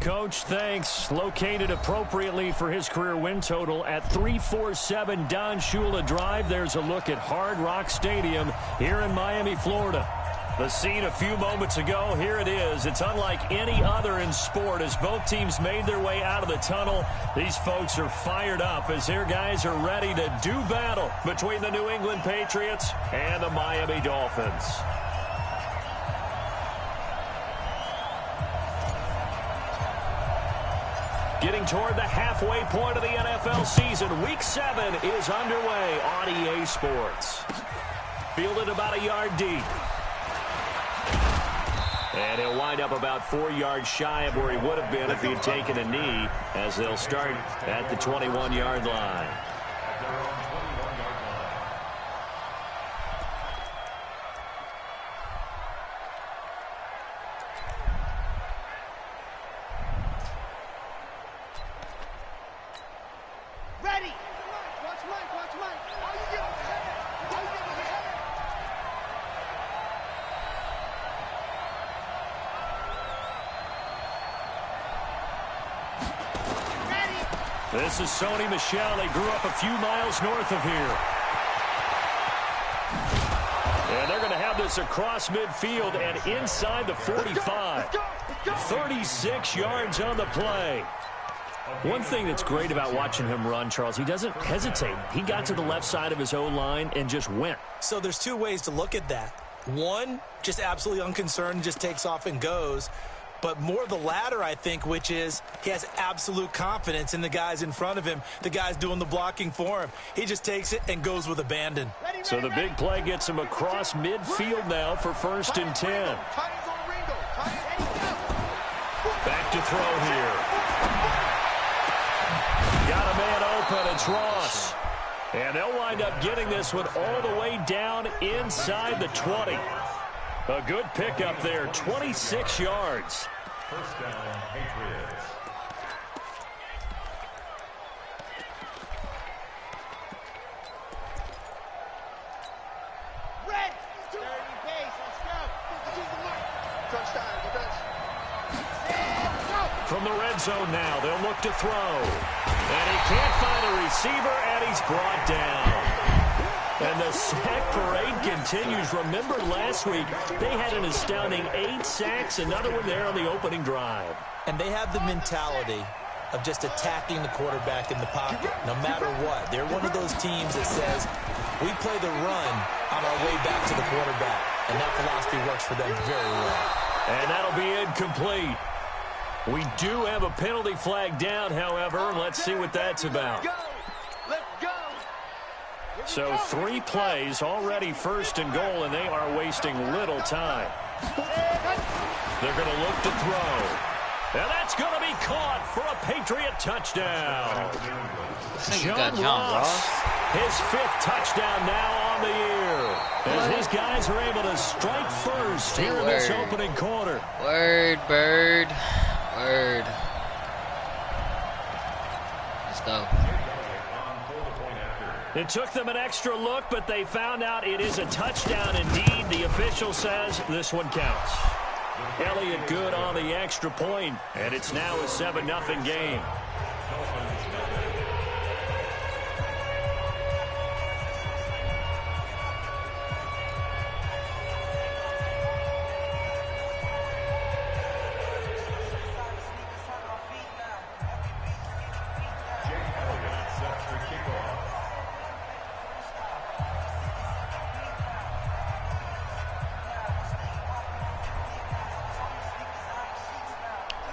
Coach. Thanks. Located appropriately for his career win total at 347 Don Shula Drive. There's a look at Hard Rock Stadium here in Miami, Florida. The scene a few moments ago, here it is. It's unlike any other in sport as both teams made their way out of the tunnel. These folks are fired up as their guys are ready to do battle between the New England Patriots and the Miami Dolphins. Getting toward the halfway point of the NFL season, Week 7 is underway on EA Sports. Fielded about a yard deep. And he'll wind up about 4 yards shy of where he would have been if he had taken a knee, as they'll start at the 21-yard line. Ready! Watch Mike. How you get This is Sony Michel. He grew up a few miles north of here. And they're going to have this across midfield and inside the 45. 36 yards on the play. One thing that's great about watching him run, Charles, he doesn't hesitate. He got to the left side of his O-line and just went. So there's two ways to look at that. One, just absolutely unconcerned, just takes off and goes. But more the latter, I think, which is he has absolute confidence in the guys in front of him, the guys doing the blocking for him. He just takes it and goes with abandon. So the big play gets him across midfield now for 1st and 10. Back to throw here. Got a man open. It's Ross. And they'll wind up getting this one all the way down inside the 20. A good pickup there, 26 yards. First down, Patriots. Red! 30 pace, let's go. Touchdown, defense. From the red zone now, they'll look to throw. And he can't find a receiver, and he's brought down. And the sack parade continues. Remember last week, they had an astounding 8 sacks, another one there on the opening drive. And they have the mentality of just attacking the quarterback in the pocket, no matter what. They're one of those teams that says, we play the run on our way back to the quarterback. And that philosophy works for them very well. And that'll be incomplete. We do have a penalty flag down, however. Let's see what that's about. So 3 plays, already 1st and goal, and they are wasting little time. They're going to look to throw. And that's going to be caught for a Patriot touchdown. John Ross, his 5th touchdown now on the year. As his guys are able to strike first here in this opening quarter. Word, Bird. Word. Let's go. It took them an extra look, but they found out it is a touchdown indeed. The official says this one counts. Elliott good on the extra point, and it's now a 7-0 game.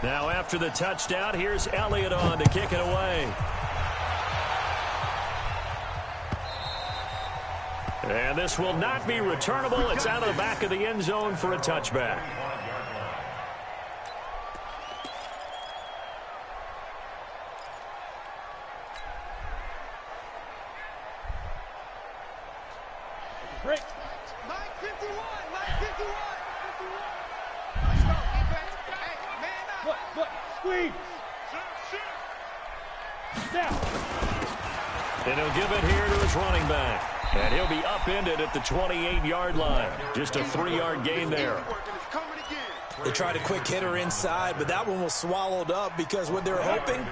Now after the touchdown, here's Elliott on to kick it away. And this will not be returnable. It's out of the back of the end zone for a touchback. Break. Mike 51. Let's go, defense. Hey, man up. Look, squeeze. Down. And he'll give it here to his running back. And he'll be upended at the 28-yard line. Just a 3-yard gain there. They tried a quick hitter inside, but that one was swallowed up because what they're hoping,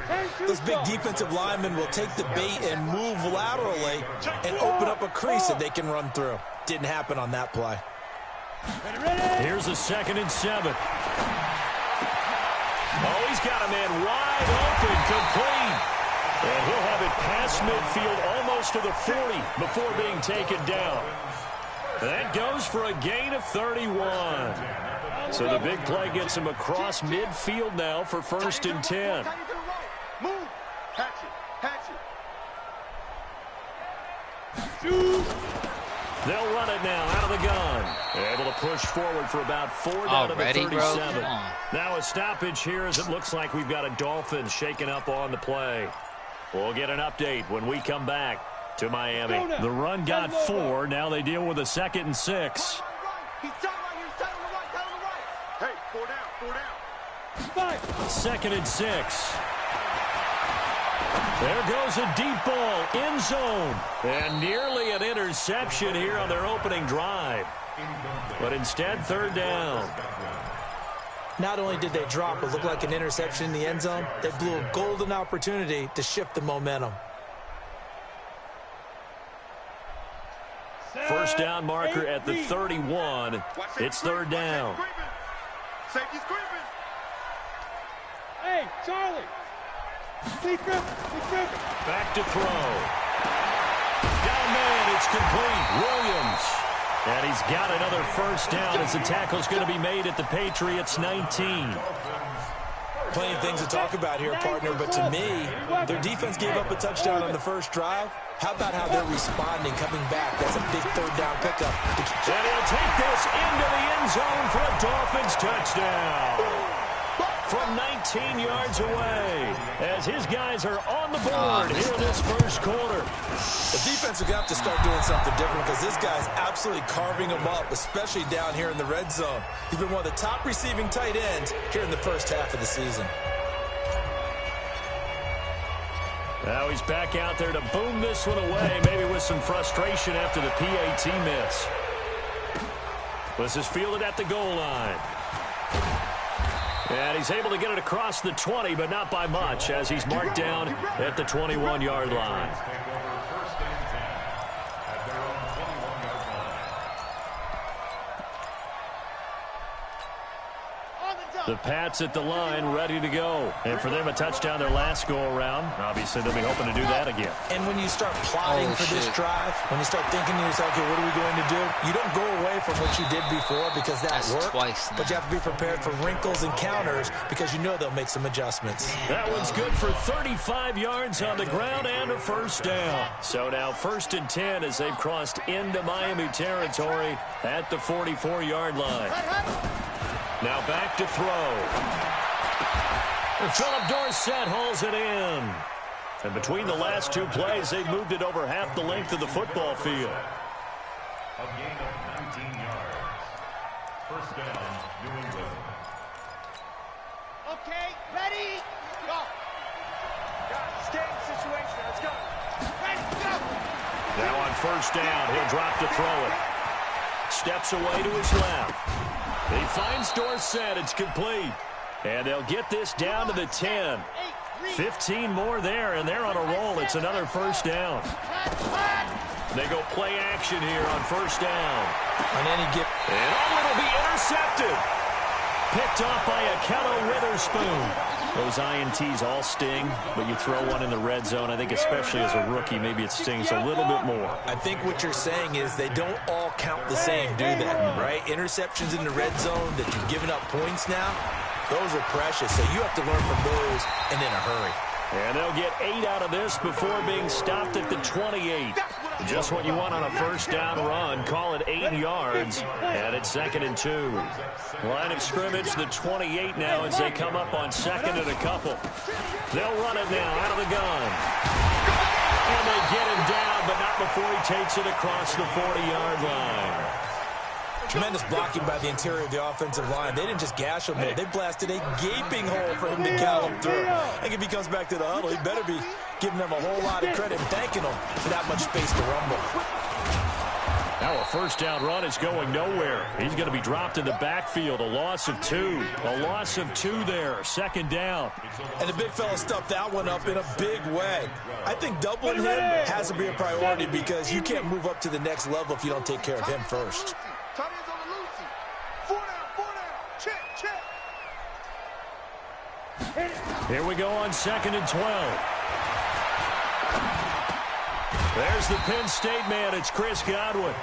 those big defensive linemen will take the bait and move laterally and open up a crease that they can run through. Didn't happen on that play. Here's a 2nd and 7. Oh, he's got a man wide open, complete. And he'll have it past midfield almost to the 40 before being taken down. That goes for a gain of 31. So the big play gets him across midfield now for 1st and 10. Move. Hatch it. They'll run it now out of the gun. Able to push forward for about 4 down to the 37. Now a stoppage here as it looks like we've got a Dolphins shaking up on the play. We'll get an update when we come back to Miami. The run got 4. Now they deal with a 2nd and 6. He's tight right here. He's tight on the right. Hey, 4 down. 2nd and 6. There goes a deep ball, end zone. And nearly an interception here on their opening drive. But instead, 3rd down. Not only did they drop what looked like an interception in the end zone, they blew a golden opportunity to shift the momentum. First down marker at the 31. It's 3rd down. Safety's creeping. Hey, Charlie. Back to throw. Down man, it's complete. Williams. And he's got another 1st down as the tackle's going to be made at the Patriots 19. Plenty of things to talk about here, partner, but to me, their defense gave up a touchdown on the first drive. How about how they're responding, coming back? That's a big 3rd down pickup. And he'll take this into the end zone for a Dolphins touchdown. From 19 yards away, as his guys are on the board here in this 1st quarter. The defense will have to start doing something different because this guy's absolutely carving them up, especially down here in the red zone. He's been one of the top receiving tight ends here in the first half of the season. Now he's back out there to boom this one away, maybe with some frustration after the PAT miss. This is fielded at the goal line. And he's able to get it across the 20, but not by much, as he's marked down at the 21-yard line. The Pats at the line, ready to go. And for them, a touchdown their last go-around. Obviously, they'll be hoping to do that again. And when you start plotting for this drive, when you start thinking to yourself, okay, what are we going to do? You don't go away from what you did before because that worked. But you have to be prepared for wrinkles and counters because you know they'll make some adjustments. That one's good for 35 yards on the ground and a 1st down. So now 1st and 10 as they've crossed into Miami territory at the 44-yard line. Now back to throw. And Philip Dorsett hauls it in. And between the last 2 plays, they've moved it over half the length of the football field. A gain of 19 yards. 1st down, New England. Okay, ready, go. Guys, stay in situation. Let's go. Ready, go. Now on 1st down, he'll drop to throw it. Steps away to his left. He finds Dorsett. It's complete. And they'll get this down to the 10. 15 more there, and they're on a roll. It's another 1st down. They go play action here on 1st down. On any given. And it'll be intercepted. Picked off by Akello Witherspoon. Those INTs all sting, but you throw one in the red zone. I think especially as a rookie, maybe it stings a little bit more. I think what you're saying is they don't all count the same, do they? Right? Interceptions in the red zone that you've given up points now, those are precious. So you have to learn from those and in a hurry. And they'll get 8 out of this before being stopped at the 28. Just what you want on a 1st down run. Call it 8 yards. And it's 2nd and 2. Line of scrimmage, the 28 now as they come up on 2nd and a couple. They'll run it now out of the gun. And they get him down, but not before he takes it across the 40-yard line. Tremendous blocking by the interior of the offensive line. They didn't just gash him there. They blasted a gaping hole for him to gallop through. I think if he comes back to the huddle, he better be giving them a whole lot of credit and thanking them for that much space to rumble. Now a first down run is going nowhere. He's going to be dropped in the backfield. A loss of 2. A loss of 2 there. Second down. And the big fella stuffed that one up in a big way. I think doubling him has to be a priority because you can't move up to the next level if you don't take care of him first. Here we go on 2nd and 12. There's the Penn State man. It's Chris Godwin.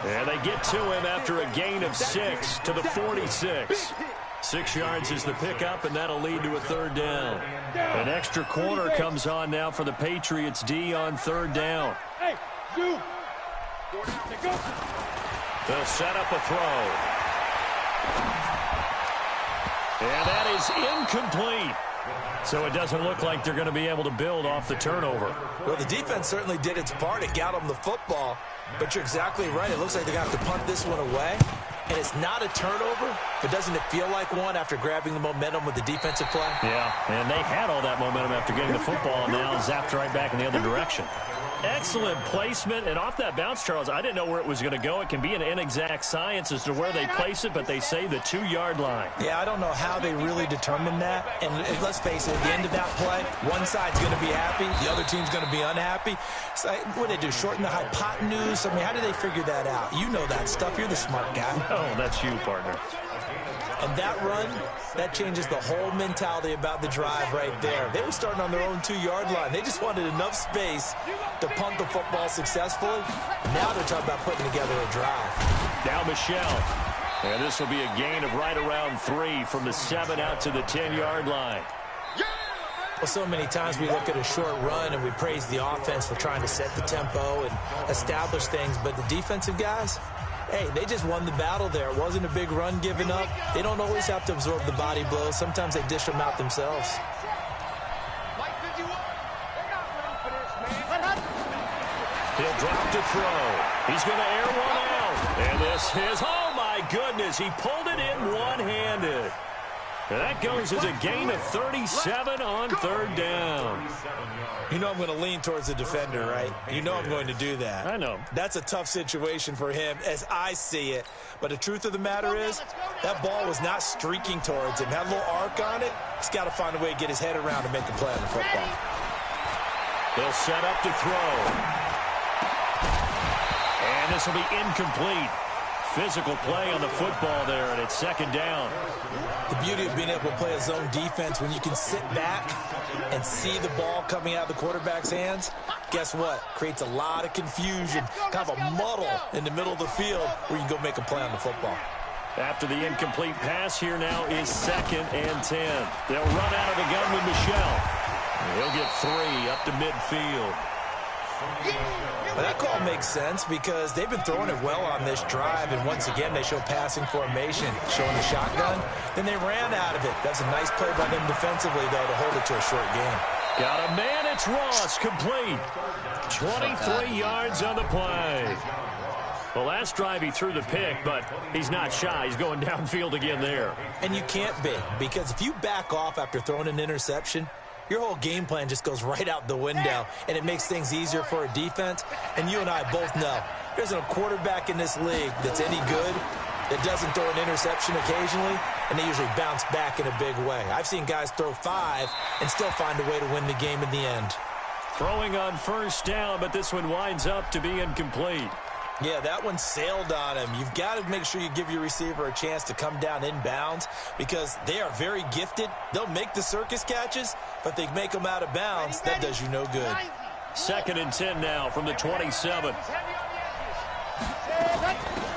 And they get to him after a gain of 6 to the 46. 6 yards is the pickup, and that'll lead to a third down. An extra corner comes on now for the Patriots D on third down. They'll set up a throw. And that is incomplete. So it doesn't look like they're going to be able to build off the turnover. Well, the defense certainly did its part. It got them the football. But you're exactly right. It looks like they're going to have to punt this one away. And it's not a turnover, but doesn't it feel like one after grabbing the momentum with the defensive play? Yeah, and they had all that momentum after getting the football, and now zapped right back in the other direction. Excellent placement, and off that bounce, Charles, I didn't know where it was going to go. It can be an inexact science as to where they place it, but they say the 2-yard line. Yeah, I don't know how they really determined that. And let's face it, at the end of that play, one side's going to be happy, the other team's going to be unhappy. So what do they do, shorten the hypotenuse? I mean, how do they figure that out? You know that stuff. You're the smart guy. Oh, that's you, partner. And that run, that changes the whole mentality about the drive right there. They were starting on their own 2-yard line. They just wanted enough space to punt the football successfully. Now they're talking about putting together a drive. Now Michelle. And this will be a gain of right around 3 from the 7 out to the 10-yard line. Well, so many times we look at a short run and we praise the offense for trying to set the tempo and establish things. But the defensive guys, hey, they just won the battle there. It wasn't a big run given up. They don't always have to absorb the body blows. Sometimes they dish them out themselves. He'll drop to throw. He's going to air one out. And this is, oh my goodness, he pulled it in one-handed. And that goes as a gain of 37 on third down. You know I'm going to lean towards the defender, right? You know I'm going to do that. I know. That's a tough situation for him as I see it. But the truth of the matter is, that ball was not streaking towards him. Had a little arc on it. He's got to find a way to get his head around and make a play on the football. They'll set up to throw. And this will be incomplete. Physical play on the football there, and it's second down. The beauty of being able to play a zone defense when you can sit back and see the ball coming out of the quarterback's hands, guess what? Creates a lot of confusion, kind of a muddle in the middle of the field where you can go make a play on the football. After the incomplete pass, here now is 2nd and 10. They'll run out of the gun with Michelle. He'll get 3 up to midfield. Well, that call makes sense because they've been throwing it well on this drive, and once again they show passing formation, showing the shotgun. Then they ran out of it. That's a nice play by them defensively, though, to hold it to a short game. Got a man, it's Ross, complete. 23 yards on the play. The last drive he threw the pick, but he's not shy. He's going downfield again there. And you can't be, because if you back off after throwing an interception, your whole game plan just goes right out the window, and it makes things easier for a defense. And you and I both know there's a quarterback in this league that's any good that doesn't throw an interception occasionally, and they usually bounce back in a big way. I've seen guys throw 5 and still find a way to win the game in the end. Throwing on first down, but this one winds up to be incomplete. Yeah, that one sailed on him. You've got to make sure you give your receiver a chance to come down inbounds because they are very gifted. They'll make the circus catches, but they make them out of bounds. That does you no good. 2nd and 10 now from the 27.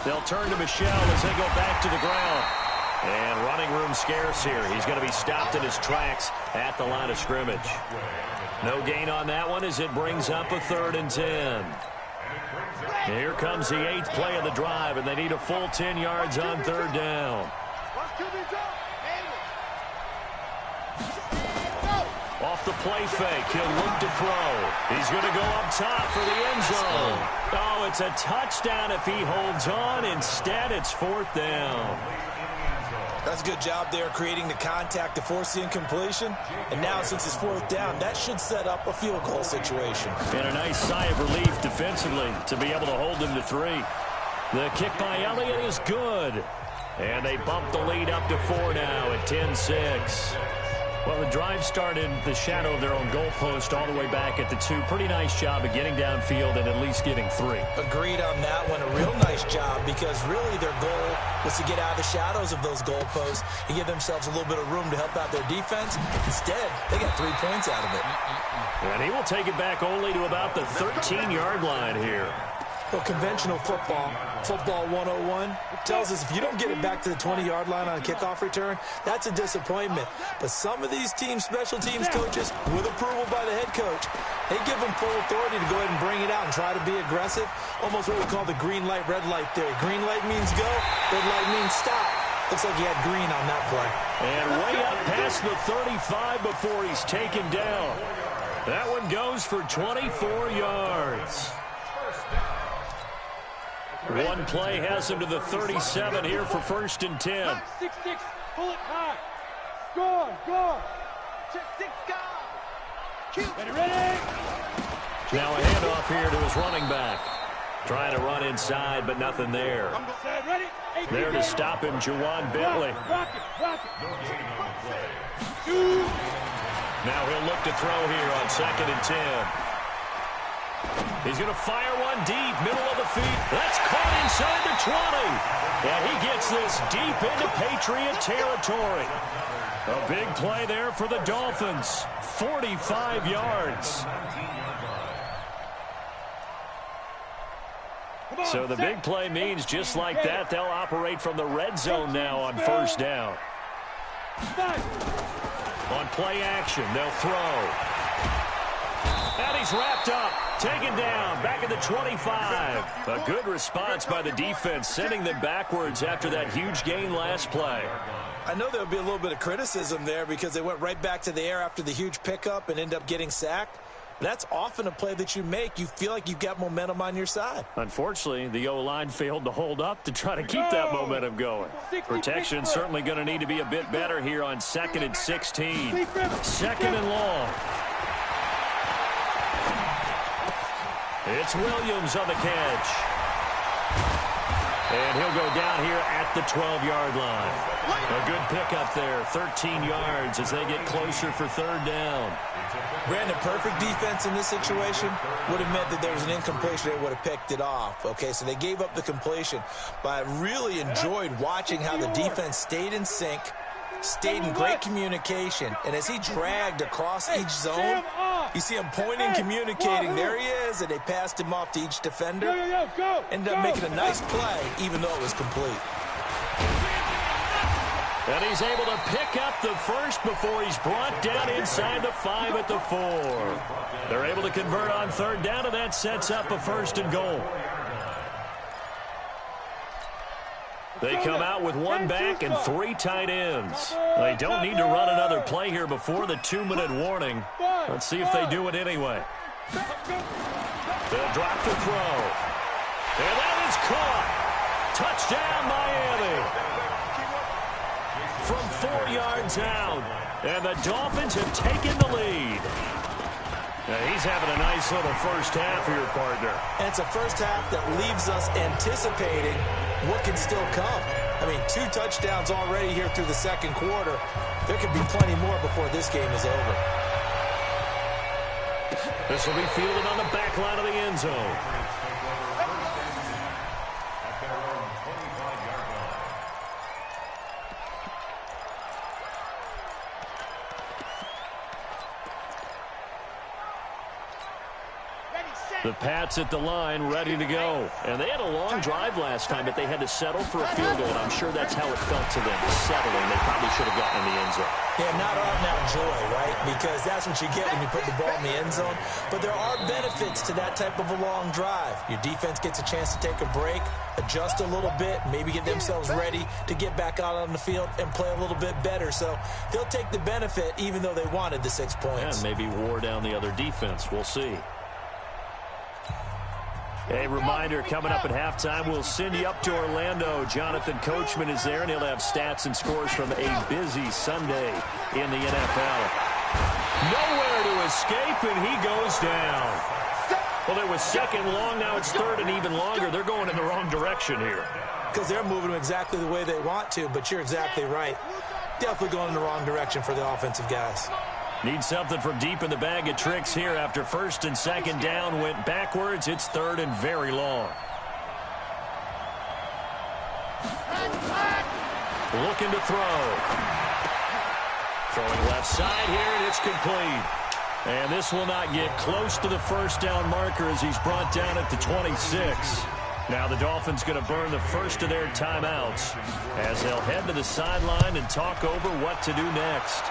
They'll turn to Michelle as they go back to the ground. And running room scarce here. He's going to be stopped in his tracks at the line of scrimmage. No gain on that one as it brings up a 3rd and 10. Here comes the 8th play of the drive, and they need a full 10 yards on 3rd down. Off the play fake, he'll look to throw. He's going to go up top for the end zone. Oh, it's a touchdown if he holds on. Instead, it's 4th down. That's a good job there creating the contact to force the incompletion. And now, since it's 4th down, that should set up a field goal situation. And a nice sigh of relief defensively to be able to hold them to 3. The kick by Elliott is good. And they bump the lead up to 4 now at 10-6. Well, the drive started in the shadow of their own goalpost all the way back at the 2. Pretty nice job of getting downfield and at least getting 3. Agreed on that one. A real nice job because really their goal was to get out of the shadows of those goalposts and give themselves a little bit of room to help out their defense. Instead, they got 3 points out of it. And he will take it back only to about the 13-yard line here. Well, conventional football 101, tells us if you don't get it back to the 20-yard line on a kickoff return, that's a disappointment. But some of these teams, special teams coaches, with approval by the head coach, they give them full authority to go ahead and bring it out and try to be aggressive. Almost what we call the green light, red light theory. Green light means go, red light means stop. Looks like he had green on that play. And way up past the 35 before he's taken down. That one goes for 24 yards. One play has him to the 37 here for 1st and 10. 6-6, pull it high. Score. 6-6, go. Ready. Now a handoff here to his running back. Trying to run inside, but nothing there. Ready. There to stop him, Juwan Bentley. Rock it. Now he'll look to throw here on 2nd and 10. He's going to fire one deep, middle of the feet. That's caught inside the 20. And he gets this deep into Patriot territory. A big play there for the Dolphins. 45 yards. So the big play means just like that, they'll operate from the red zone now on 1st down. On play action, they'll throw. And he's wrapped up, taken down, back at the 25. A good response by the defense, sending them backwards after that huge gain last play. I know there'll be a little bit of criticism there because they went right back to the air after the huge pickup and end up getting sacked. That's often a play that you make. You feel like you've got momentum on your side. Unfortunately, the O-line failed to hold up to try to keep that momentum going. Protection certainly going to need to be a bit better here on 2nd and 16. 2nd and long. It's Williams on the catch. And he'll go down here at the 12-yard line. A good pickup there, 13 yards as they get closer for 3rd down. Brandon, perfect defense in this situation would have meant that there was an incompletion. They would have picked it off. Okay, so they gave up the completion. But I really enjoyed watching how the defense stayed in sync, stayed in great communication. And as he dragged across each zone, you see him pointing, communicating. There he is, and they passed him off to each defender. Ended up making a nice play, even though it was complete. And he's able to pick up the first before he's brought down inside the 5 at the 4. They're able to convert on 3rd down, and that sets up a 1st and goal. They come out with 1 back and 3 tight ends. They don't need to run another play here before the 2-minute warning. Let's see if they do it anyway. They'll drop the throw. And that is caught. Touchdown, Miami. From 4 yards out. And the Dolphins have taken the lead. Now he's having a nice little first half here, partner. And it's a first half that leaves us anticipating what can still come. I mean, 2 touchdowns already here through the 2nd quarter. There could be plenty more before this game is over. This will be fielded on the back line of the end zone. The Pats at the line, ready to go. And they had a long drive last time, but they had to settle for a field goal, and I'm sure that's how it felt to them, settling. They probably should have gotten in the end zone. Yeah, not art, not joy, right? Because that's what you get when you put the ball in the end zone. But there are benefits to that type of a long drive. Your defense gets a chance to take a break, adjust a little bit, maybe get themselves ready to get back out on the field and play a little bit better. So they'll take the benefit even though they wanted the 6 points. And maybe wore down the other defense. We'll see. A reminder, coming up at halftime, we'll send you up to Orlando. Jonathan Coachman is there, and he'll have stats and scores from a busy Sunday in the NFL. Nowhere to escape, and he goes down. Well, it was second long. Now it's third and even longer. They're going in the wrong direction here. Because they're moving them exactly the way they want to, but you're exactly right. Definitely going in the wrong direction for the offensive guys. Need something from deep in the bag of tricks here after first and second down went backwards. It's third and very long. Looking to throw. Throwing left side here, and it's complete. And this will not get close to the first down marker as he's brought down at the 26. Now the Dolphins going to burn the first of their timeouts as they'll head to the sideline and talk over what to do next.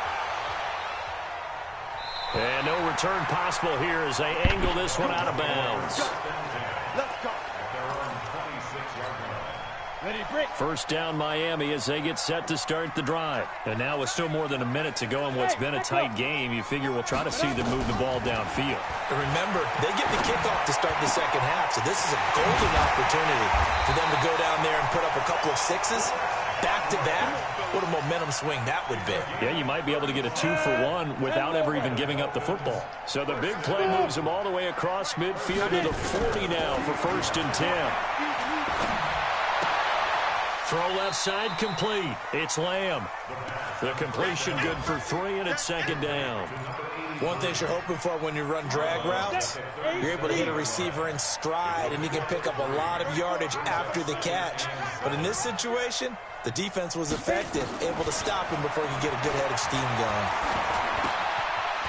And no return possible here as they angle this one out of bounds. Let's go. Ready, break. First down Miami as they get set to start the drive. And now with still more than a minute to go in what's been a tight game, you figure we'll try to see them move the ball downfield. And remember, they get the kickoff to start the second half, so this is a golden opportunity for them to go down there and put up a couple of sixes back-to-back. What a momentum swing that would be. Yeah, you might be able to get a 2-for-1 without ever even giving up the football. So the big play moves them all the way across midfield to the 40 now for first and 10. Throw left side complete. It's Lamb. The completion good for 3, and it's second down. One thing you're hoping for when you run drag routes, you're able to hit a receiver in stride, and you can pick up a lot of yardage after the catch. But in this situation, the defense was effective, able to stop him before he could get a good head of steam going.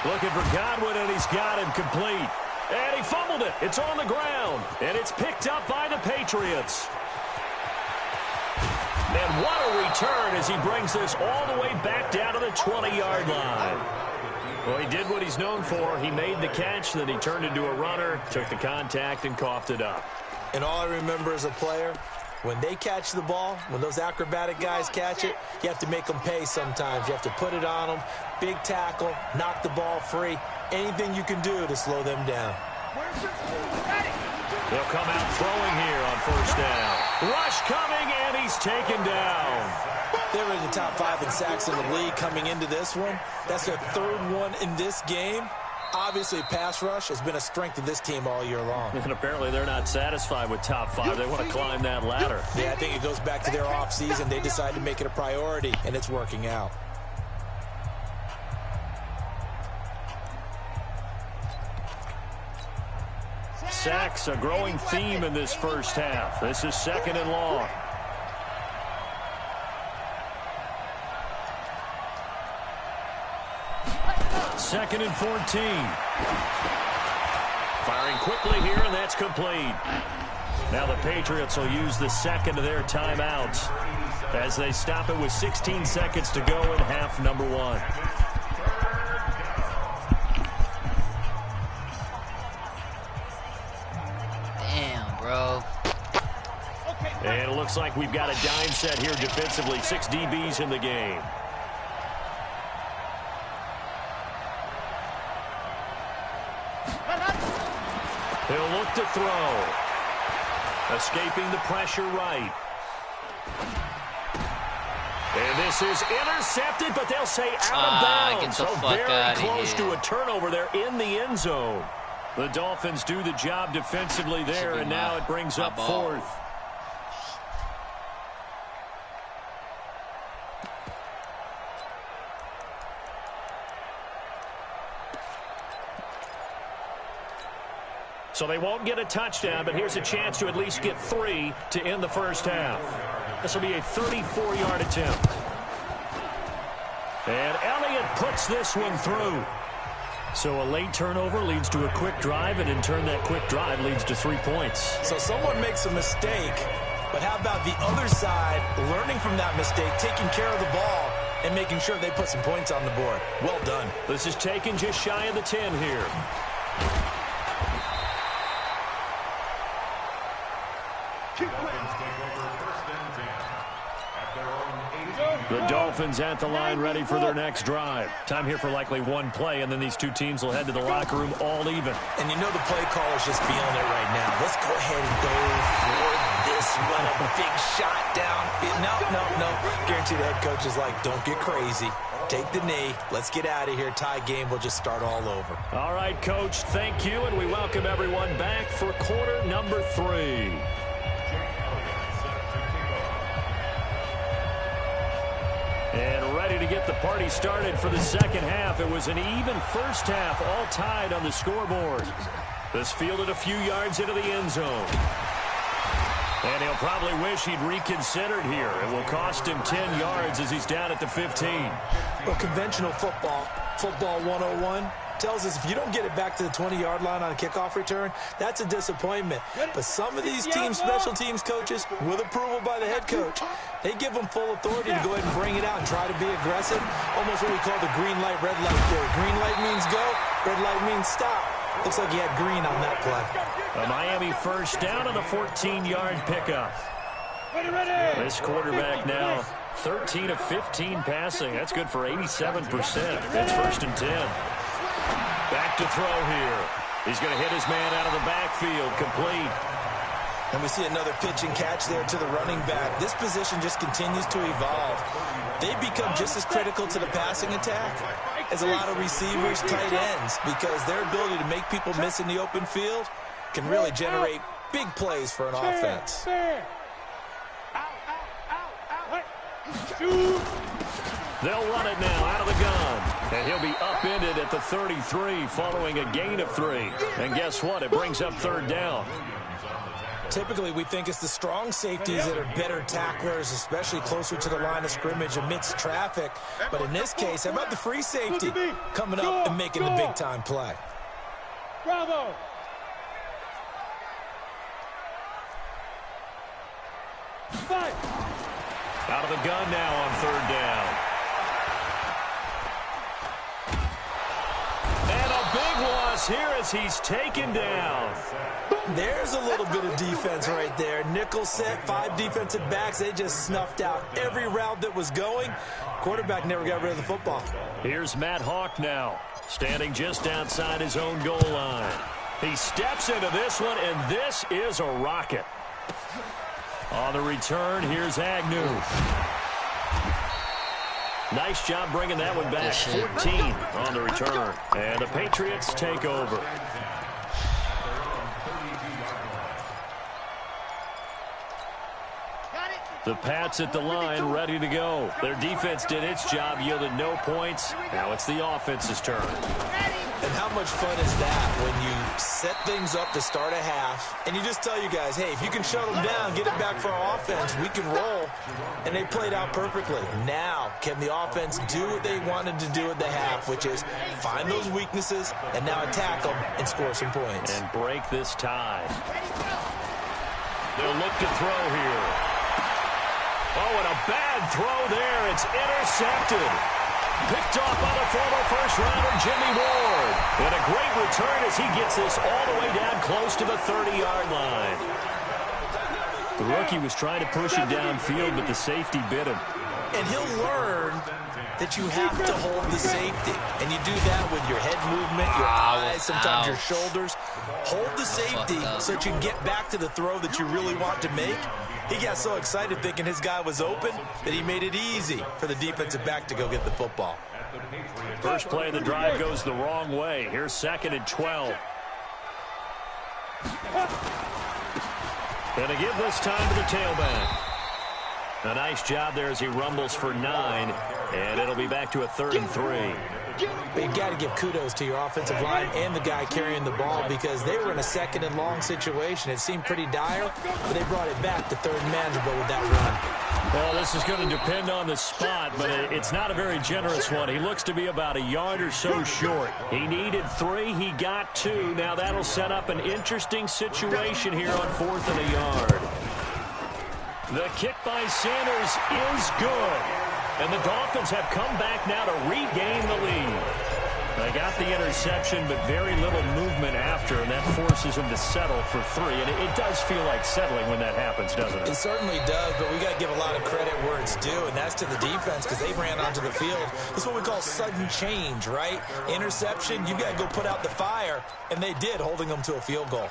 Looking for Godwin, and he's got him complete. And he fumbled it. It's on the ground, and it's picked up by the Patriots. And what a return as he brings this all the way back down to the 20-yard line. Well, he did what he's known for. He made the catch, then he turned into a runner, took the contact, and coughed it up. And all I remember as a player, when they catch the ball, when those acrobatic guys catch it, you have to make them pay sometimes. You have to put it on them, big tackle, knock the ball free, anything you can do to slow them down. They'll come out throwing here on first down. Rush coming, and he's taken down. They were in the top 5 in sacks in the league coming into this one. That's their third one in this game. Obviously, pass rush has been a strength of this team all year long. And apparently they're not satisfied with top 5. They want to climb that ladder. Yeah, I think it goes back to their offseason. They decided to make it a priority, and it's working out. Sacks, a growing theme in this first half. This is second and long. Second and 14. Firing quickly here, and that's complete. Now the Patriots will use the second of their timeouts as they stop it with 16 seconds to go in half number 1. And it looks like we've got a dime set here defensively. 6 DBs in the game. He'll look to throw. Escaping the pressure right. And this is intercepted, but they'll say out of bounds. So very close to a turnover there in the end zone. The Dolphins do the job defensively there, and now it brings up fourth. So they won't get a touchdown, but here's a chance to at least get 3 to end the first half. This will be a 34-yard attempt. And Elliott puts this one through. So a late turnover leads to a quick drive, and in turn that quick drive leads to 3 points. So someone makes a mistake, but how about the other side learning from that mistake, taking care of the ball, and making sure they put some points on the board? Well done. This is taken just shy of the 10 here. The Dolphins at the line ready for their next drive. Time here for likely one play, and then these two teams will head to the locker room all even. And you know the play call is just feeling it right now. Let's go ahead and go for this one. A big shot down. No. Guaranteed the head coach is like, don't get crazy. take the knee. Let's get out of here. Tie game will just start all over. All right, Coach, thank you, and we welcome everyone back for quarter number 3. And ready to get the party started for the second half. It was an even first half, all tied on the scoreboard. This fielded a few yards into the end zone. And he'll probably wish he'd reconsidered here. It will cost him 10 yards as he's down at the 15. Well, conventional football 101, tells us if you don't get it back to the 20-yard line on a kickoff return, that's a disappointment. But some of these teams, special teams coaches, with approval by the head coach, they give them full authority to go ahead and bring it out and try to be aggressive. Almost what we call the green light, red light theory. Green light means go, red light means stop. Looks like he had green on that play. A Miami first down on the 14-yard pickup. This quarterback now 13 of 15 passing. That's good for 87%. It's first and 10. Back to throw here. He's going to hit his man out of the backfield. Complete. And we see another pitch and catch there to the running back. This position just continues to evolve. They become just as critical to the passing attack as a lot of receivers, tight ends, because their ability to make people miss in the open field can really generate big plays for an offense. They'll run it now out of the gun. And he'll be upended at the 33 following a gain of 3. And guess what? It brings up third down. Typically, we think it's the strong safeties that are better tacklers, especially closer to the line of scrimmage amidst traffic. But in this case, how about the free safety coming up and making the big-time play? Bravo! Out of the gun now on third down. And a big loss here as he's taken down. There's a little bit of defense right there. Nickel set, 5 defensive backs. They just snuffed out every route that was going. Quarterback never got rid of the football. Here's Matt Hawk now, standing just outside his own goal line. He steps into this one, and this is a rocket. On the return, here's Agnew. Nice job bringing that one back. 14 on the return. And the Patriots take over. The Pats at the line, ready to go. Their defense did its job, yielded no points. Now it's the offense's turn. And how much fun is that when you set things up to start a half, and you just tell you guys, hey, if you can shut them down, get it back for our offense, we can roll. And they played out perfectly. Now, can the offense do what they wanted to do at the half, which is find those weaknesses and now attack them and score some points. And break this tie. They'll look to throw here. Oh, and a bad throw there. It's intercepted. Picked off by the former first-rounder Jimmy Ward. And a great return as he gets this all the way down close to the 30-yard line. The rookie was trying to push it downfield, but the safety bit him. And he'll learn that you have to hold the safety. And you do that with your head movement, your eyes, sometimes your shoulders. Hold the safety so that you can get back to the throw that you really want to make. He got so excited thinking his guy was open that he made it easy for the defensive back to go get the football. First play of the drive goes the wrong way. Here's 2nd and 12. And to give this time to the tailback. A nice job there as he rumbles for 9. And it'll be back to a 3rd and 3. But you got to give kudos to your offensive line and the guy carrying the ball because they were in a 2nd and long situation. It seemed pretty dire, but they brought it back to 3rd and manageable with that run. Well, this is going to depend on the spot, but it's not a very generous one. He looks to be about a yard or so short. He needed 3. He got 2. Now that'll set up an interesting situation here on 4th and a yard. The kick by Sanders is good. And the Dolphins have come back now to regain the lead. They got the interception, but very little movement after, and that forces them to settle for 3. And it does feel like settling when that happens, doesn't it? It certainly does, but we got to give a lot of credit where it's due, and that's to the defense because they ran onto the field. This is what we call sudden change, right? Interception, you got to go put out the fire, and they did, holding them to a field goal.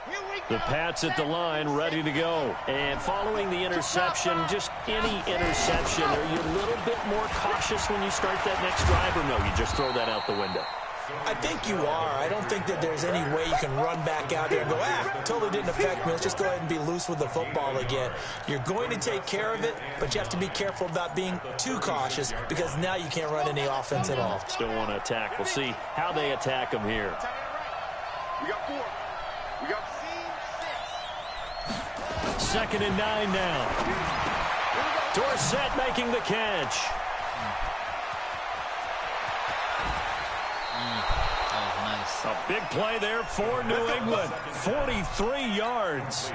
Here we The Pats at the line, ready to go. And following the interception, just any interception, are you a little bit more cautious when you start that next drive, or no, you just throw that out the window? I think you are. I don't think that there's any way you can run back out there and go, totally didn't affect me. Let's just go ahead and be loose with the football again. You're going to take care of it, but you have to be careful about being too cautious because now you can't run any offense at all. Still want to attack. We'll see how they attack them here. We got 4. We got 2nd and 9 now. Dorsett making the catch. A big play there for New England. 43 yards.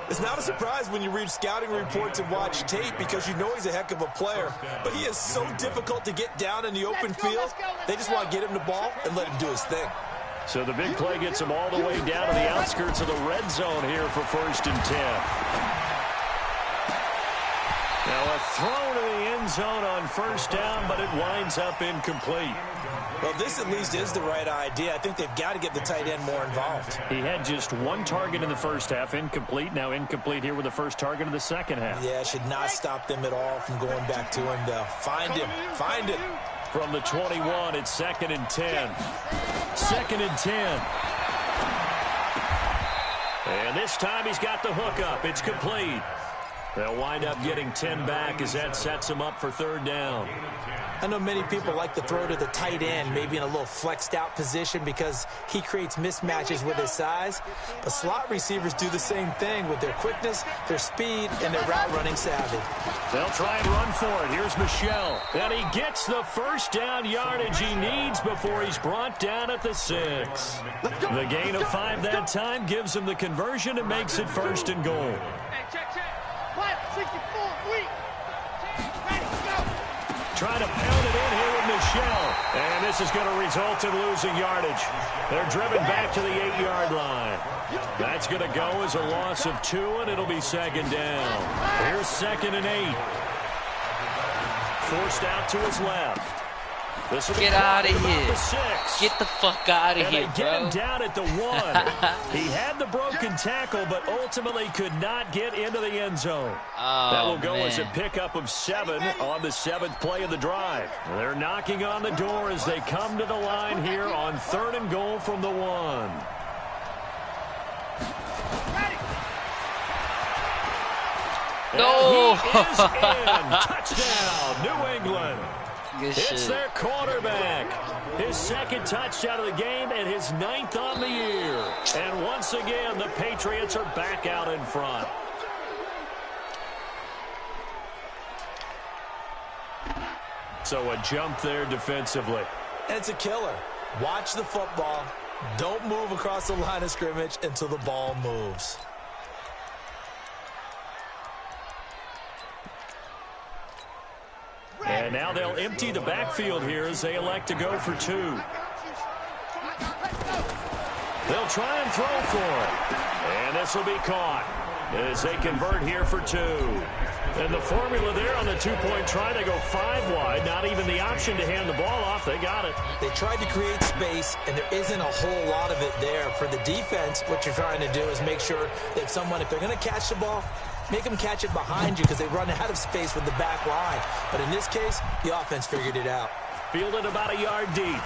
It's not a surprise when you read scouting reports and watch tape because you know he's a heck of a player. But he is so difficult to get down in the open field. They just want to get him the ball and let him do his thing. So the big play gets him all the way down to the outskirts of the red zone here for 1st and 10. Now a throw to the end zone on 1st down, but it winds up incomplete. Well, this at least is the right idea. I think they've got to get the tight end more involved. He had just 1 target in the first half, incomplete. Now incomplete here with the first target of the second half. Yeah, should not stop them at all from going back to him, though. Find him. Find him. From the 21, it's 2nd and 10. 2nd and 10. And this time he's got the hook up. It's complete. They'll wind up getting 10 back as that sets him up for 3rd down. I know many people like to throw to the tight end, maybe in a little flexed out position because he creates mismatches with his size. But slot receivers do the same thing with their quickness, their speed, and their route running savvy. They'll try and run for it. Here's Michel. And he gets the 1st down yardage he needs before he's brought down at the 6. The gain of 5 that time gives him the conversion and makes it 1st and goal. Check. 64, weak. Trying to pound it in here with Michel. And this is going to result in losing yardage. They're driven back to the 8-yard line. That's going to go as a loss of 2, and it'll be 2nd down. Here's 2nd and 8. Forced out to his left. Get out of here. Get the fuck out of here, bro. And they get him down at the 1. He had the broken tackle, but ultimately could not get into the end zone. Oh, that will go man. as a pickup of 7 on the 7th play of the drive. They're knocking on the door as they come to the line here on 3rd and goal from the 1. No. And he is in. Touchdown, New England. Good It's shit. their quarterback. His 2nd touchdown of the game and his 9th on the year. And once again, the Patriots are back out in front. So a jump there defensively. And it's a killer. Watch the football. Don't move across the line of scrimmage until the ball moves. And now they'll empty the backfield here as they elect to go for 2. They'll try and throw for it. And this will be caught as they convert here for 2. And the formula there on the 2-point try, they go 5 wide. Not even the option to hand the ball off. They got it. They tried to create space, and there isn't a whole lot of it there. For the defense, what you're trying to do is make sure that someone, if they're going to catch the ball, make them catch it behind you because they run out of space with the back line. But in this case, the offense figured it out. Fielded about a yard deep.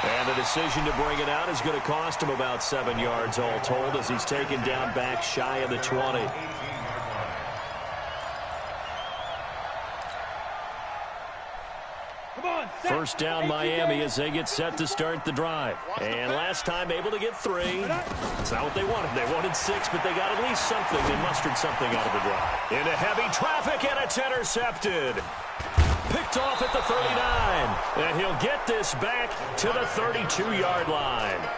And the decision to bring it out is going to cost him about 7 yards all told as he's taken down back shy of the 20. First down Miami as they get set to start the drive. And last time able to get 3. It's not what they wanted. They wanted 6, but they got at least something. They mustered something out of the drive. Into heavy traffic, and it's intercepted. Picked off at the 39. And he'll get this back to the 32-yard line.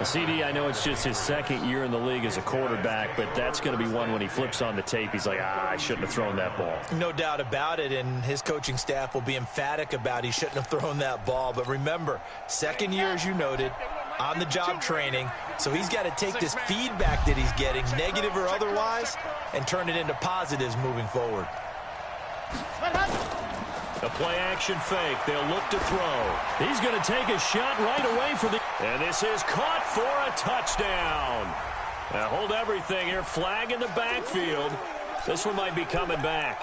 CD, I know it's just his 2nd year in the league as a quarterback, but that's going to be one when he flips on the tape. He's like, I shouldn't have thrown that ball. No doubt about it, and his coaching staff will be emphatic about he shouldn't have thrown that ball. But remember, 2nd year, as you noted, on-the-job training, so he's got to take this feedback that he's getting, negative or otherwise, and turn it into positives moving forward. A play-action fake. They'll look to throw. He's going to take a shot right away for the... And this is caught for a touchdown. Now hold everything here. Flag in the backfield. This one might be coming back.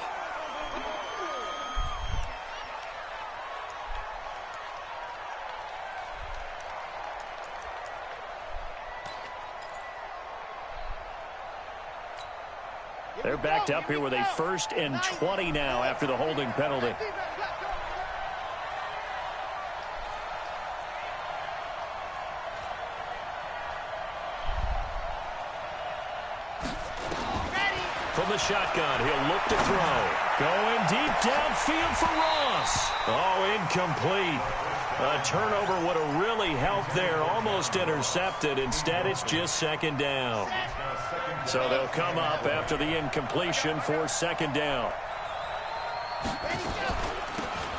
They're backed up here with a 1st and 20 now after the holding penalty. From the shotgun, he'll look to throw. Going deep downfield for Ross. Oh, incomplete. A turnover would have really helped there. Almost intercepted. Instead, it's just 2nd down. So they'll come up after the incompletion for 2nd down.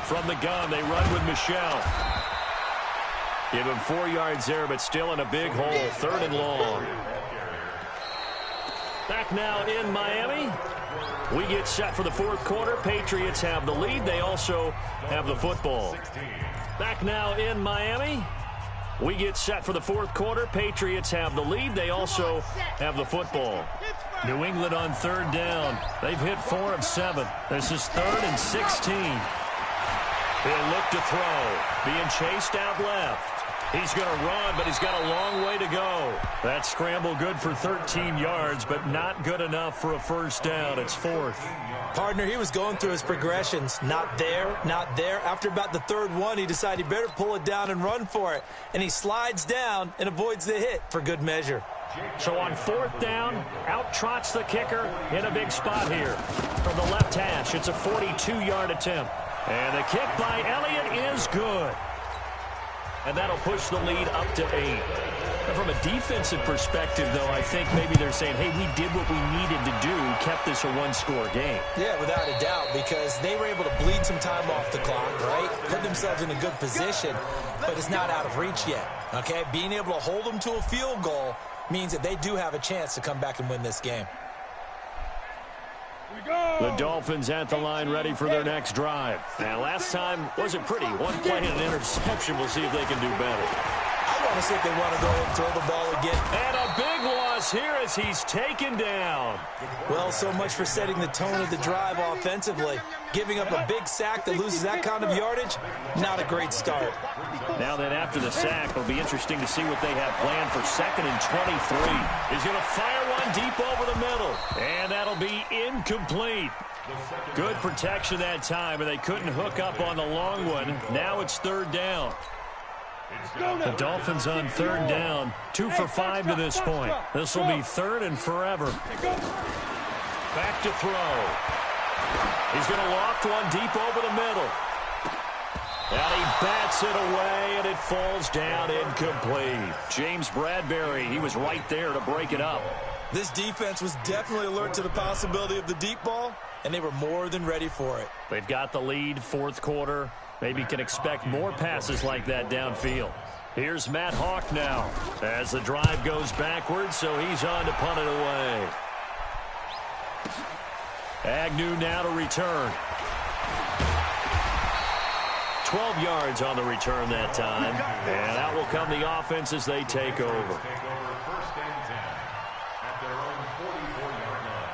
From the gun, they run with Michel. Give him 4 yards there, but still in a big hole. 3rd and long. Back now in Miami. We get set for the 4th quarter. Patriots have the lead. They also have the football. Back now in Miami. We get set for the 4th quarter. Patriots have the lead. They also have the football. New England on 3rd down. They've hit 4 of 7. This is 3rd and 16. He'll look to throw. Being chased out left. He's going to run, but he's got a long way to go. That scramble good for 13 yards, but not good enough for a 1st down. It's 4th. Partner, he was going through his progressions. Not there, not there. After about the 3rd one, he decided he better pull it down and run for it. And he slides down and avoids the hit for good measure. So on 4th down, out trots the kicker in a big spot here. From the left hash, it's a 42-yard attempt. And the kick by Elliott is good. And that'll push the lead up to 8. And from a defensive perspective, though, I think maybe they're saying, hey, we did what we needed to do, kept this a 1-score game. Yeah, without a doubt, because they were able to bleed some time off the clock, right? Put themselves in a good position, but it's not out of reach yet, okay? Being able to hold them to a field goal means that they do have a chance to come back and win this game. The Dolphins at the line ready for their next drive. Now, last time wasn't pretty. 1 play and an interception. We'll see if they can do better. I want to see if they want to go and throw the ball again. And a big loss here as he's taken down. Well, so much for setting the tone of the drive offensively. Giving up a big sack that loses that kind of yardage, not a great start. Now then, after the sack, it'll be interesting to see what they have planned for 2nd and 23. He's going to fire one deep over the middle. And that'll be incomplete. Good protection that time, and they couldn't hook up on the long one. Now it's 3rd down. The Dolphins on 3rd down. 2 for 5 to this point. This will be 3rd and forever. Back to throw. He's going to loft one deep over the middle. And he bats it away, and it falls down incomplete. James Bradbury, he was right there to break it up. This defense was definitely alert to the possibility of the deep ball, and they were more than ready for it. They've got the lead, 4th quarter. Maybe can expect more passes like that downfield. Here's Matt Hawk now as the drive goes backwards, so he's on to punt it away. Agnew now to return. 12 yards on the return that time. And out will come the offense as they take over. First and 10 at their own 44-yard line.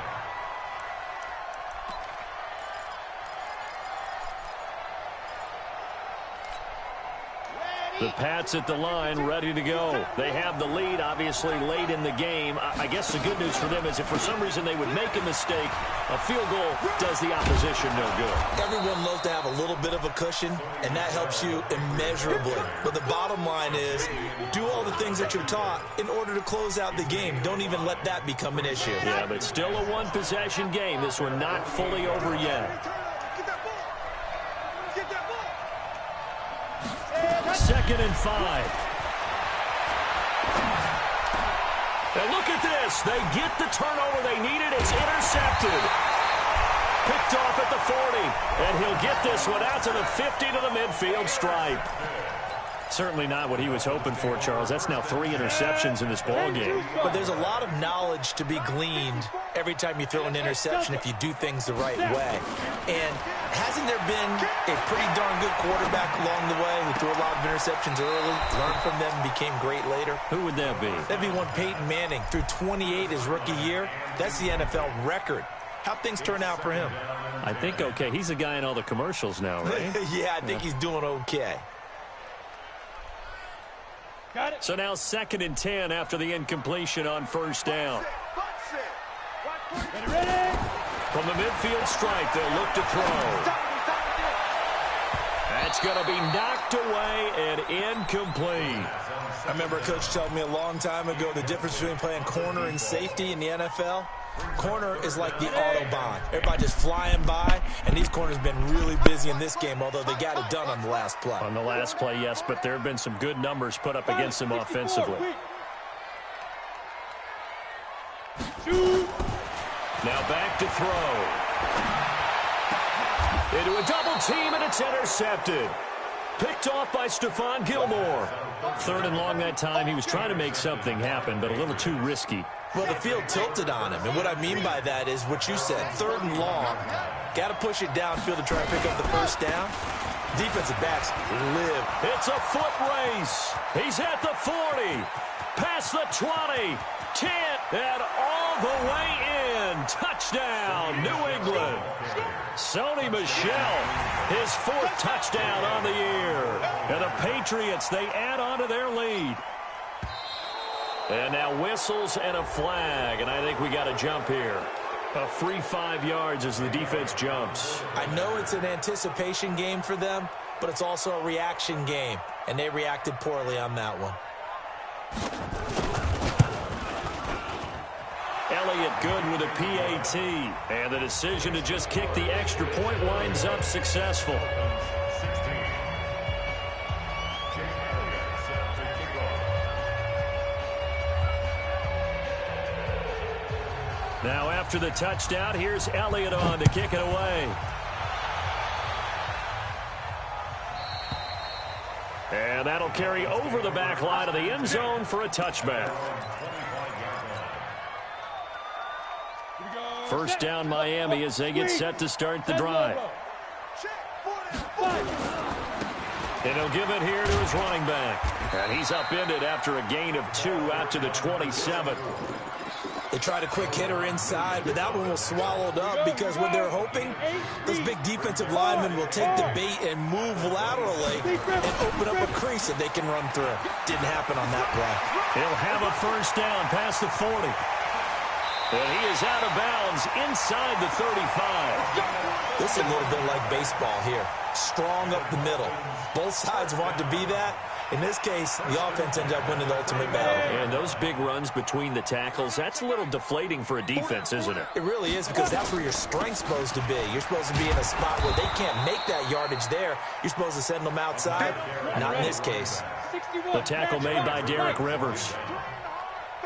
The Pats at the line, ready to go. They have the lead, obviously, late in the game. I guess the good news for them is if for some reason they would make a mistake, a field goal does the opposition no good. Everyone loves to have a little bit of a cushion, and that helps you immeasurably. But the bottom line is, do all the things that you're taught in order to close out the game. Don't even let that become an issue. Yeah, but still a one-possession game. This one not fully over yet. 2nd and 5. Now look at this. They get the turnover they needed. It's intercepted. Picked off at the 40. And he'll get this one out to the 50 to the midfield stripe. Certainly not what he was hoping for, Charles. That's now 3 interceptions in this ball game. But there's a lot of knowledge to be gleaned every time you throw an interception if you do things the right way. And hasn't there been a pretty darn good quarterback along the way who threw a lot of interceptions early, learned from them, and became great later? Who would that be? That'd be one Peyton Manning. Threw 28 his rookie year. That's the NFL record. How'd things turn out for him? I think okay. He's a guy in all the commercials now, right? Yeah, I think he's doing okay. Got it. So now 2nd and 10 after the incompletion on first down. Ready? From the midfield strike, they'll look to throw. That's going to be knocked away and incomplete. I remember a coach telling me a long time ago the difference between playing corner and safety in the NFL. Corner is like the Autobahn. Everybody just flying by, and these corners have been really busy in this game, although they got it done on the last play. On the last play, yes, but there have been some good numbers put up against them offensively. Now back to throw. Into a double team, and it's intercepted. Picked off by Stephon Gilmore. 3rd and long that time. He was trying to make something happen, but a little too risky. Well, the field tilted on him, and what I mean by that is what you said. 3rd and long, got to push it downfield to try and pick up the first down. Defensive backs live. It's a foot race. He's at the 40, past the 20, 10, and all the way in. Touchdown, New England. Sony Michel, his 4th touchdown on the year. And the Patriots, they add on to their lead. And now whistles and a flag, and I think we got a jump here. A free 5 yards as the defense jumps. I know it's an anticipation game for them, but it's also a reaction game, and they reacted poorly on that one. Elliott good with a PAT, and the decision to just kick the extra point winds up successful. Now after the touchdown, here's Elliott on to kick it away. And that'll carry over the back line of the end zone for a touchback. First down Miami as they get set to start the drive. And he'll give it here to his running back. And he's upended after a gain of 2 out to the 27. They tried a quick hitter inside, but that one was swallowed up because what they're hoping, those big defensive linemen will take the bait and move laterally and open up a crease that they can run through. Didn't happen on that play. He'll have a first down past the 40. And he is out of bounds inside the 35. This is a little bit like baseball here. Strong up the middle. Both sides want to be that. In this case, the offense ends up winning the ultimate battle. And those big runs between the tackles, that's a little deflating for a defense, isn't it? It really is, because that's where your strength's supposed to be. You're supposed to be in a spot where they can't make that yardage there. You're supposed to send them outside. Not in this case. The tackle made by Derek Rivers.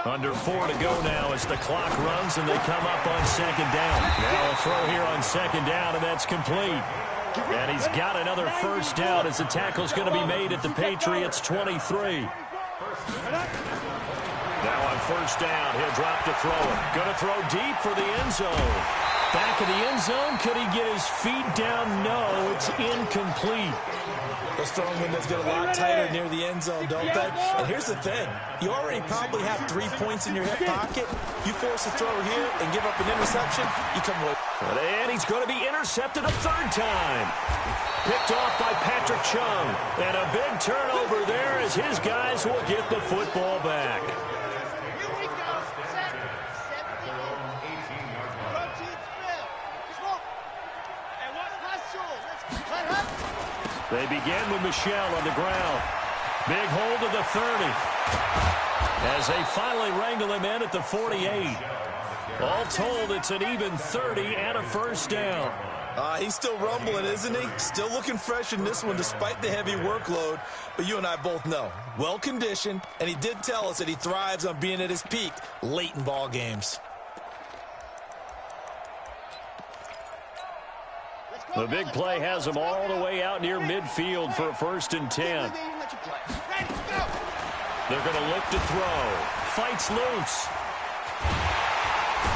Under 4 to go now as the clock runs and they come up on 2nd down. Now a throw here on 2nd down, and that's complete. And he's got another first down as the tackle's going to be made at the Patriots 23. Now on first down, he'll drop to throw it. Going to throw deep for the end zone. Back in the end zone, could he get his feet down? No, it's incomplete. Those throwing windows get a lot tighter near the end zone, don't they? And here's the thing. You already probably have 3 points in your hip pocket. You force a throw here and give up an interception, you come away. And he's going to be intercepted a 3rd time. Picked off by Patrick Chung. And a big turnover there as his guys will get the football back. They begin with Michel on the ground. Big hold of the 30. As they finally wrangle him in at the 48. All told, it's an even 30 and a first down. He's still rumbling, isn't he? Still looking fresh in this one despite the heavy workload. But you and I both know, well-conditioned, and he did tell us that he thrives on being at his peak late in ball games. The big play has him all the way out near midfield for a 1st and 10. They're going to look to throw. Fights loose.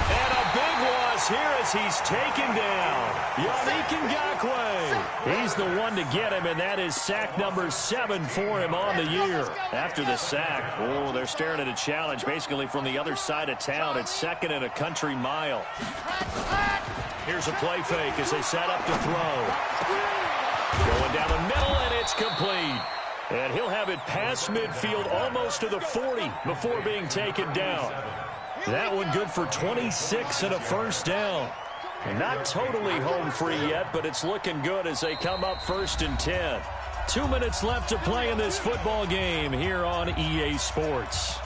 And a big loss here as he's taken down. Yannick Ngakoue. He's the one to get him, and that is sack number 7 for him on the year. After the sack, oh, they're staring at a challenge basically from the other side of town. It's 2nd and a country mile. Here's a play fake as they set up to throw. Going down the middle, and it's complete. And he'll have it past midfield almost to the 40 before being taken down. That one good for 26 and a first down. Not totally home free yet, but it's looking good as they come up 1st and 10. 2 minutes left to play in this football game here on EA Sports.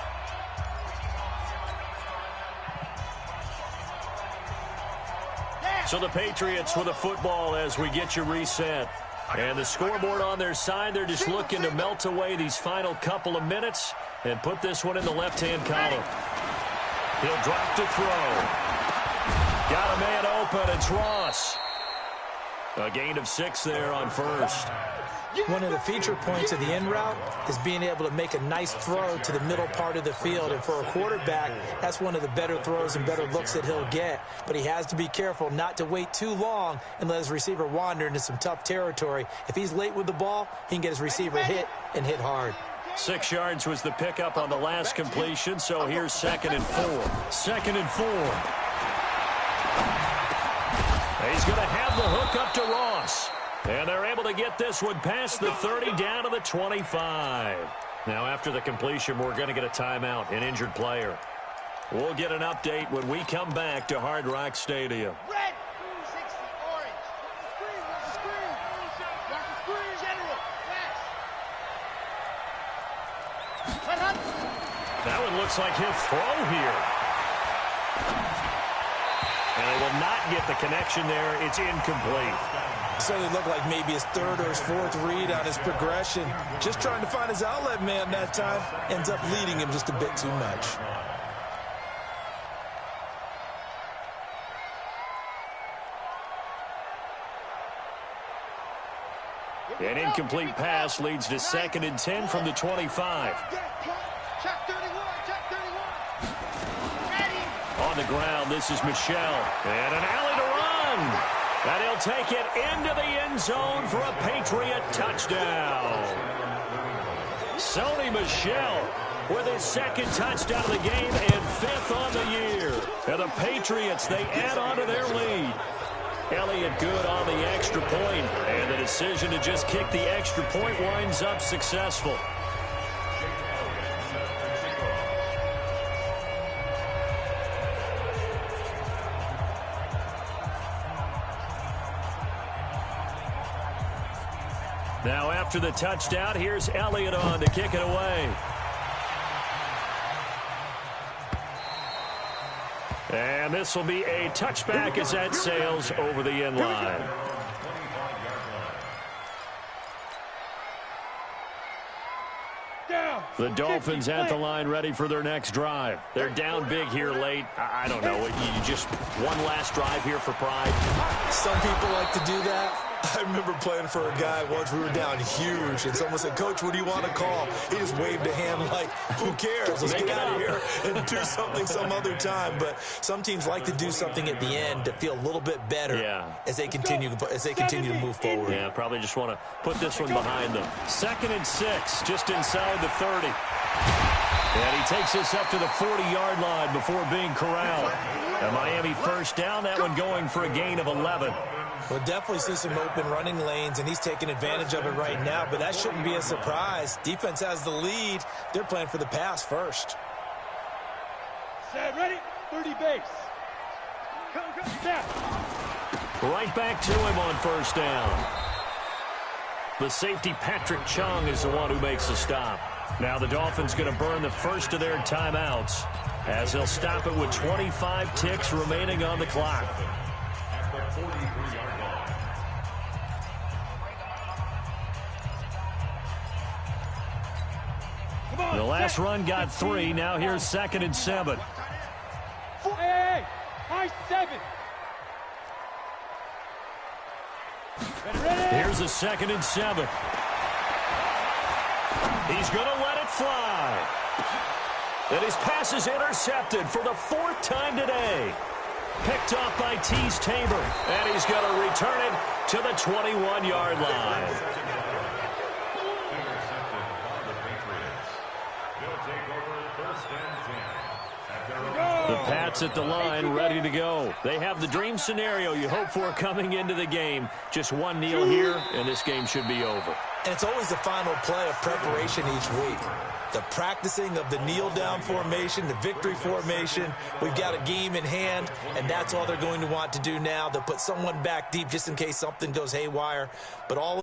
So the Patriots with a football as we get you reset. And the scoreboard on their side, they're just looking to melt away these final couple of minutes and put this one in the left-hand column. He'll drop to throw. Got a man open. It's Ross. A gain of 6 there on first. One of the feature points of the end route is being able to make a nice throw to the middle part of the field. And for a quarterback, that's one of the better throws and better looks that he'll get. But he has to be careful not to wait too long and let his receiver wander into some tough territory. If he's late with the ball, he can get his receiver hit and hit hard. 6 yards was the pickup on the last completion, so here's 2nd and 4. 2nd and 4. He's going to have the hook up to Ross. And they're able to get this one past the 30 down to the 25. Now after the completion, we're going to get a timeout, an injured player. We'll get an update when we come back to Hard Rock Stadium. Red, 60, orange. Screen. General, That one looks like he'll throw here. And they will not get the connection there. It's incomplete. Certainly looked like maybe his 3rd or his 4th read on his progression. Just trying to find his outlet man that time. Ends up leading him just a bit too much. An incomplete pass leads to 2nd and 10 from the 25. Check 31, check 31. On the ground, this is Michelle. And an alley to run. And he'll take it into the end zone for a Patriot touchdown. Sony Michel with his 2nd touchdown of the game and 5th on the year. And the Patriots, they add on to their lead. Elliott good on the extra point. And the decision to just kick the extra point winds up successful. Now after the touchdown, here's Elliott on to kick it away. And this will be a touchback as that sails over the end line. The Dolphins at the line ready for their next drive. They're down big here late. I don't know. You just one last drive here for pride. Some people like to do that. I remember playing for a guy once. We were down huge, and someone said, "Coach, what do you want to call?" He just waved a hand like, "Who cares? Let's get out of here and do something some other time." But some teams like to do something at the end to feel a little bit better as they continue to move forward. Yeah, probably just want to put this one behind them. 2nd and 6, just inside the 30. And he takes this up to the 40-yard line before being corralled. A Miami first down, that one going for a gain of 11. We'll definitely see some open running lanes, and he's taking advantage of it right now, but that shouldn't be a surprise. Defense has the lead. They're playing for the pass first. Set, ready, 30 base. Go, snap. Right back to him on first down. The safety, Patrick Chung, is the one who makes the stop. Now the Dolphins going to burn the first of their timeouts as they'll stop it with 25 ticks remaining on the clock. The last run got 3. Now here's 2nd and 7. Hey, high 7. Ready. Here's a 2nd and 7. He's going to let it fly. And his pass is intercepted for the 4th time today. Picked off by Tease Tabor. And he's going to return it to the 21-yard line. Intercepted by the Patriots. They'll take over 1st and 10. The Pats at the line, ready to go. They have the dream scenario you hope for coming into the game. Just one kneel here, and this game should be over. And it's always the final play of preparation each week. The practicing of the kneel-down formation, the victory formation. We've got a game in hand, and that's all they're going to want to do now. They'll put someone back deep just in case something goes haywire. But all